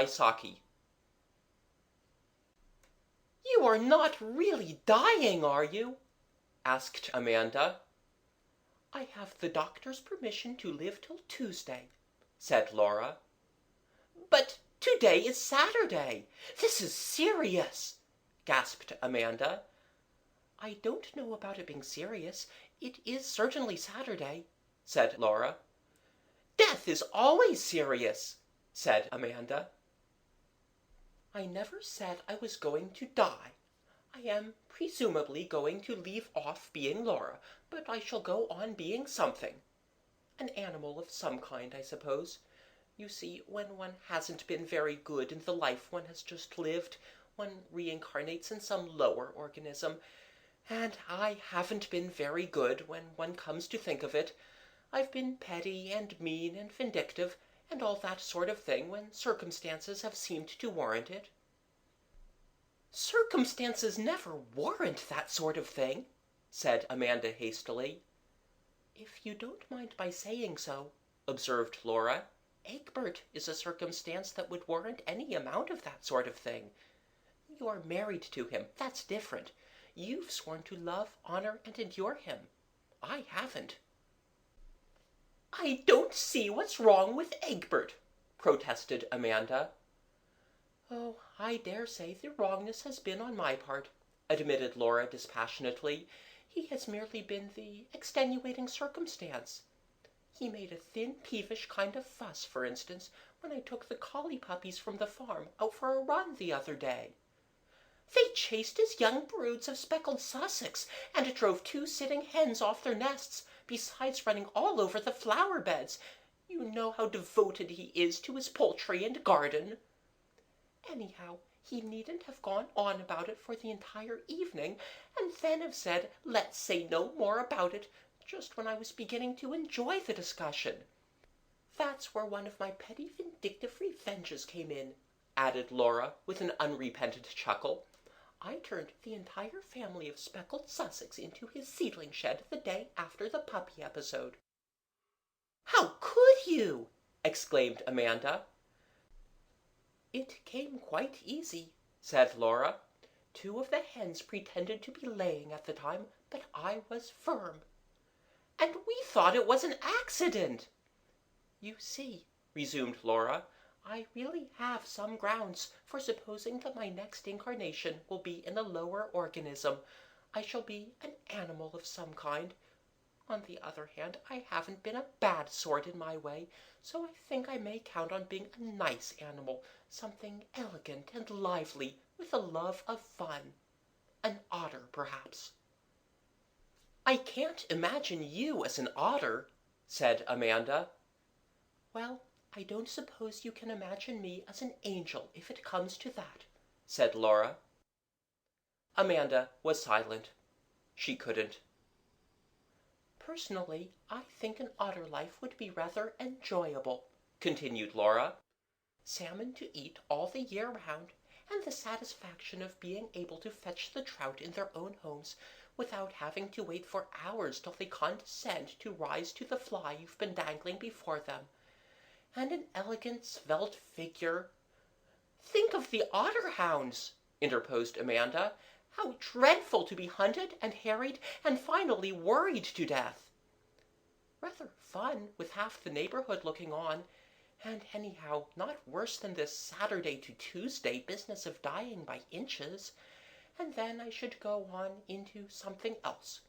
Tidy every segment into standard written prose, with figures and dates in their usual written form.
by Saki. "You are not really dying, are you?" asked Amanda. "I have the doctor's permission to live till Tuesday," said Laura. "But today is Saturday. This is serious," gasped Amanda. "I don't know about it being serious. It is certainly Saturday," said Laura. "Death is always serious," said Amanda. "I never said I was going to die. I am presumably going to leave off being Laura, but I shall go on being something. An animal of some kind, I suppose. You see, when one hasn't been very good in the life one has just lived, one reincarnates in some lower organism, and I haven't been very good when one comes to think of it. I've been petty and mean and vindictive, and all that sort of thing when circumstances have seemed to warrant it." "Circumstances never warrant that sort of thing," said Amanda hastily. "If you don't mind my saying so," observed Laura, "Egbert is a circumstance that would warrant any amount of that sort of thing. You're married to him. That's different. You've sworn to love, honor, and endure him. I haven't." "I don't see what's wrong with Egbert," protested Amanda. "Oh, I dare say the wrongness has been on my part," admitted Laura dispassionately. "He has merely been the extenuating circumstance. He made a thin, peevish kind of fuss, for instance, when I took the collie puppies from the farm out for a run the other day. They chased his young broods of speckled Sussex, and drove 2 sitting hens off their nests, besides running all over the flower beds. You know how devoted he is to his poultry and garden. Anyhow, he needn't have gone on about it for the entire evening, and then have said, 'Let's say no more about it,' just when I was beginning to enjoy the discussion. That's where one of my petty vindictive revenges came in," added Laura, with an unrepentant chuckle. "I turned the entire family of speckled Sussex into his seedling shed the day after the puppy episode." "How could you?" exclaimed Amanda. "It came quite easy," said Laura. "2 of the hens pretended to be laying at the time, but I was firm." "And we thought it was an accident." "You see," resumed Laura, "I really have some grounds for supposing that my next incarnation will be in a lower organism. I shall be an animal of some kind. On the other hand, I haven't been a bad sort in my way, so I think I may count on being a nice animal, something elegant and lively, with a love of fun. An otter, perhaps." "I can't imagine you as an otter," said Amanda. "Well, I don't suppose you can imagine me as an angel, if it comes to that," said Laura. Amanda was silent. She couldn't. "Personally, I think an otter life would be rather enjoyable," continued Laura. "Salmon to eat all the year round, and the satisfaction of being able to fetch the trout in their own homes without having to wait for hours till they condescend to rise to the fly you've been dangling before them. And an elegant, svelte figure—" "Think of the otter hounds," interposed Amanda. "How dreadful to be hunted and harried and finally worried to death." "Rather fun, with half the neighborhood looking on. And anyhow, not worse than this Saturday to Tuesday business of dying by inches. And then I should go on into something else.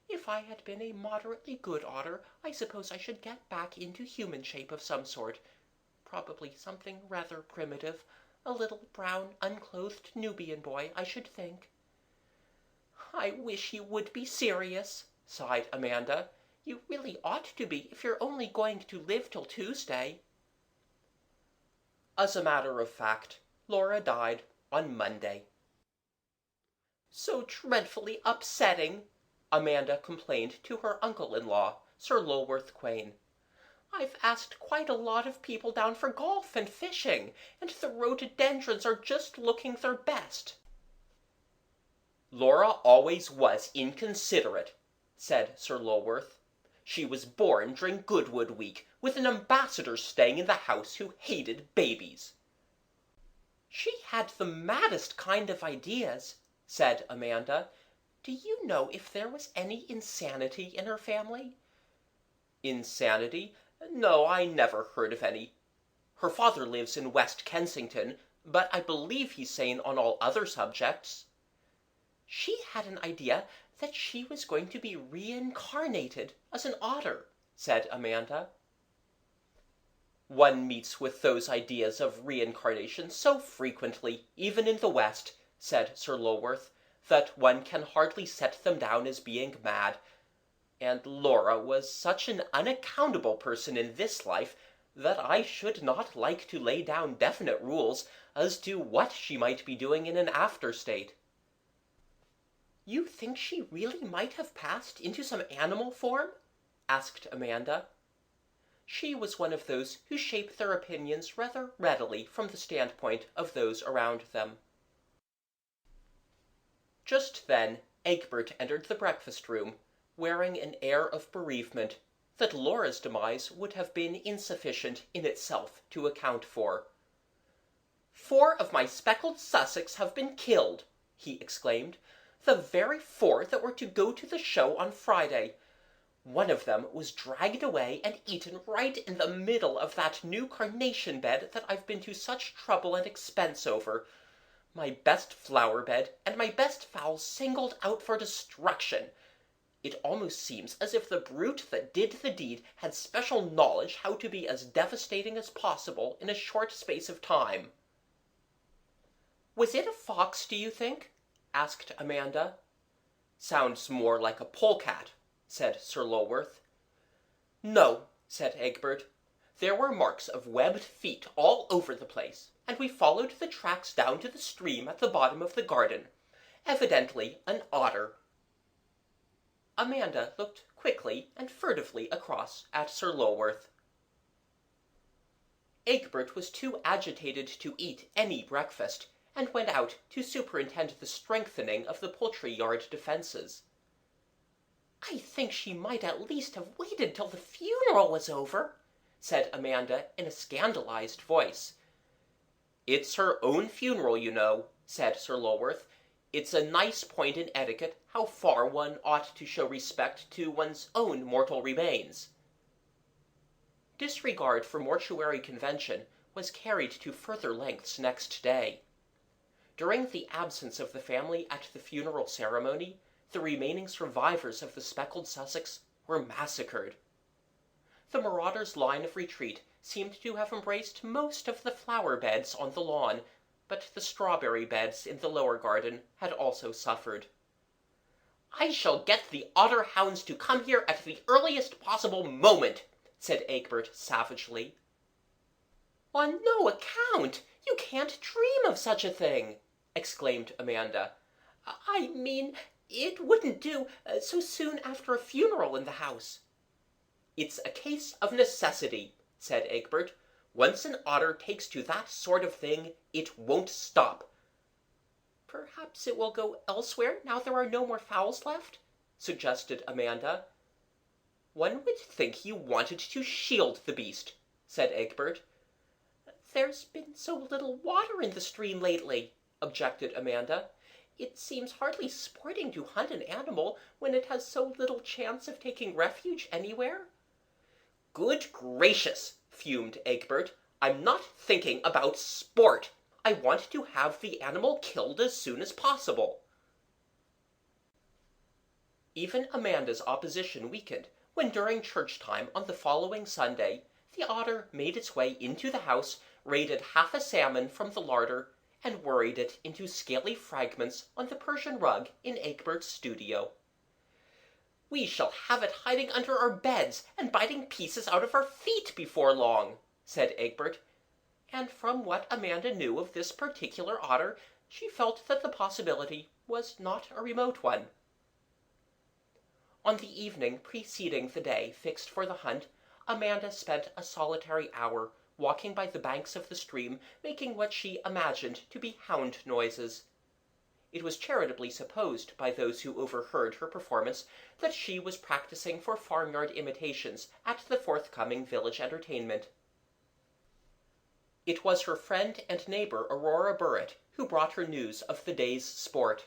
If I had been a moderately good otter, I suppose I should get back into human shape of some sort. Probably something rather primitive. A little brown, unclothed Nubian boy, I should think." "I wish you would be serious," sighed Amanda. "You really ought to be, if you're only going to live till Tuesday." As a matter of fact, Laura died on Monday. "So dreadfully upsetting," Amanda complained to her uncle-in-law, Sir Lulworth Quayne. "I've asked quite a lot of people down for golf and fishing, and the rhododendrons are just looking their best." "Laura always was inconsiderate," said Sir Lulworth. "She was born during Goodwood week, with an ambassador staying in the house who hated babies." "She had the maddest kind of ideas," said Amanda. "Do you know if there was any insanity in her family?" "Insanity? No, I never heard of any. Her father lives in West Kensington, but I believe he's sane on all other subjects." "She had an idea that she was going to be reincarnated as an otter," said Amanda. "One meets with those ideas of reincarnation so frequently, even in the West," said Sir Lulworth, "that one can hardly set them down as being mad. And Laura was such an unaccountable person in this life that I should not like to lay down definite rules as to what she might be doing in an after state." "You think she really might have passed into some animal form?" asked Amanda. She was one of those who shape their opinions rather readily from the standpoint of those around them. Just then Egbert entered the breakfast-room, wearing an air of bereavement that Laura's demise would have been insufficient in itself to account for. "4 of my speckled Sussex have been killed," he exclaimed, "the very 4 that were to go to the show on Friday. One of them was dragged away and eaten right in the middle of that new carnation bed that I've been to such trouble and expense over. My best flower bed and my best fowl singled out for destruction. It almost seems as if the brute that did the deed had special knowledge how to be as devastating as possible in a short space of time." "Was it a fox, do you think?" asked Amanda. "Sounds more like a polecat," said Sir Lulworth. "No," said Egbert. "There were marks of webbed feet all over the place, and we followed the tracks down to the stream at the bottom of the garden. Evidently an otter." Amanda looked quickly and furtively across at Sir Lulworth. Egbert was too agitated to eat any breakfast, and went out to superintend the strengthening of the poultry-yard defences. "I think she might at least have waited till the funeral was over," said Amanda in a scandalized voice. "It's her own funeral, you know," said Sir Lulworth. "It's a nice point in etiquette how far one ought to show respect to one's own mortal remains." Disregard for mortuary convention was carried to further lengths next day. During the absence of the family at the funeral ceremony, the remaining survivors of the speckled Sussex were massacred. The marauders' line of retreat seemed to have embraced most of the flower beds on the lawn, but the strawberry beds in the lower garden had also suffered. "I shall get the otter hounds to come here at the earliest possible moment," said Egbert savagely. "On no account! You can't dream of such a thing!" exclaimed Amanda. "I mean, it wouldn't do so soon after a funeral in the house." "It's a case of necessity," said Egbert. "Once an otter takes to that sort of thing, it won't stop." "Perhaps it will go elsewhere now there are no more fowls left," suggested Amanda. "One would think you wanted to shield the beast," said Egbert. "There's been so little water in the stream lately," objected Amanda. "It seems hardly sporting to hunt an animal when it has so little chance of taking refuge anywhere." "Good gracious!" fumed Egbert. "I'm not thinking about sport. I want to have the animal killed as soon as possible." Even Amanda's opposition weakened when during church time on the following Sunday the otter made its way into the house, raided half a salmon from the larder, and worried it into scaly fragments on the Persian rug in Egbert's studio. "We shall have it hiding under our beds and biting pieces out of our feet before long," said Egbert, and from what Amanda knew of this particular otter, she felt that the possibility was not a remote one. On the evening preceding the day fixed for the hunt, Amanda spent a solitary hour walking by the banks of the stream, making what she imagined to be hound noises. It was charitably supposed by those who overheard her performance that she was practicing for farmyard imitations at the forthcoming village entertainment. It was her friend and neighbor Aurora Burritt who brought her news of the day's sport.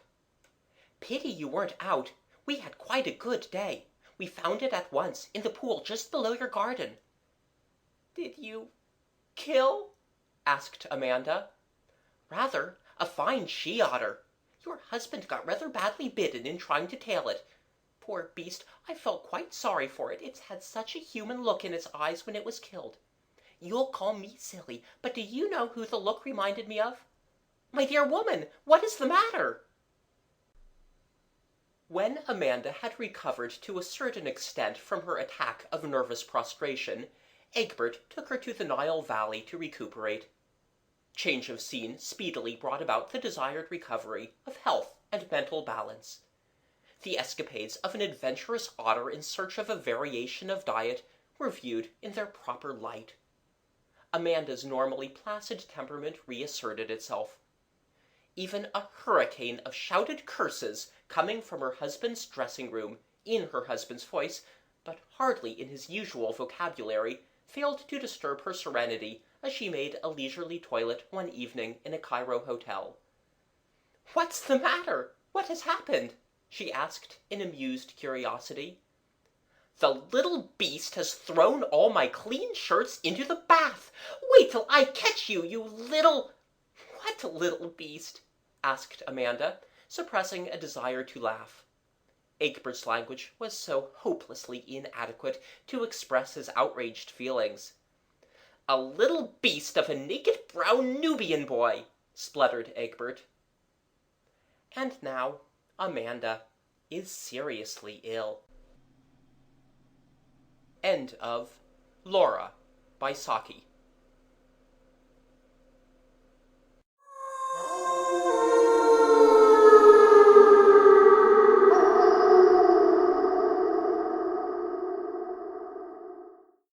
"Pity you weren't out. We had quite a good day. We found it at once in the pool just below your garden." "Did you kill?" asked Amanda. "Rather. A fine she-otter. Your husband got rather badly bitten in trying to tail it. Poor beast, I felt quite sorry for it. It's had such a human look in its eyes when it was killed. You'll call me silly, but do you know who the look reminded me of? My dear woman, what is the matter?" When Amanda had recovered to a certain extent from her attack of nervous prostration, Egbert took her to the Nile Valley to recuperate. Change of scene speedily brought about the desired recovery of health and mental balance. The escapades of an adventurous otter in search of a variation of diet were viewed in their proper light. Amanda's normally placid temperament reasserted itself. Even a hurricane of shouted curses coming from her husband's dressing-room, in her husband's voice, but hardly in his usual vocabulary, failed to disturb her serenity as she made a leisurely toilet one evening in a Cairo hotel. "What's the matter? What has happened?" she asked in amused curiosity. "The little beast has thrown all my clean shirts into the bath. Wait till I catch you, you little—" "What little beast?" asked Amanda, suppressing a desire to laugh. Egbert's language was so hopelessly inadequate to express his outraged feelings. "A little beast of a naked brown Nubian boy," spluttered Egbert. And now Amanda is seriously ill. End of Laura by Saki.